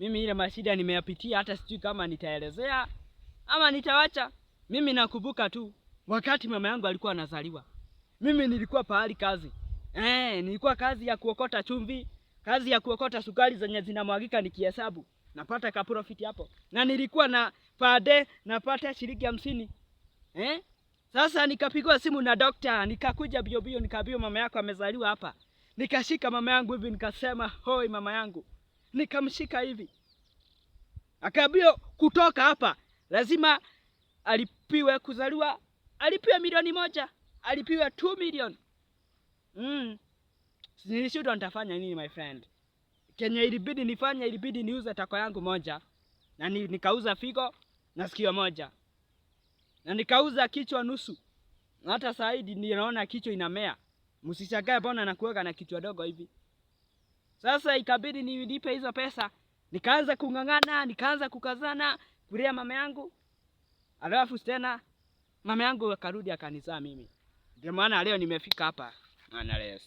Mimi ile mashida nimeyapitia, hata sijui kama nitaelezea ama nitawacha. Mimi nakumbuka tu wakati mama yangu alikuwa anazaliwa, mimi nilikuwa pahali kazi. Nilikuwa kazi ya kuokota chumvi, kazi ya kuokota sukari zenye zinamwagika nikihesabu. Napata ka profit hapo. Na nilikuwa na pade napata shilingi 50. Sasa nikapigwa simu na daktari, nikakuja bio bio, nikaambiwa mama yako amezaliwa hapa. Nikashika mama yangu hivi nikasema, "Hoi mama yangu." Nikamshika hivi. Akaambiwa kutoka hapa lazima alipiwe kuzaliwa, alipiwe 1,000,000, alipiwe 2 million. Nilishuhudia nitafanya nini my friend? Kenya ilibidi nifanye, ilibidi niuze tako yangu moja. Na nikauza figo na sikio moja. Na nikauza kichwa nusu. Na hata saa hii ninaona kichwa inamea. Msishangae mbona nakuweka na kichwa dogo hivi. Sasa ikabidi nilipe hizo pesa. Nikaanza kung'ang'ana, nikaanza kukazana kulea mama yangu. Alafu tena mama yangu akarudi akanizaa mimi. Ndio maana leo nimefika hapa. Analea.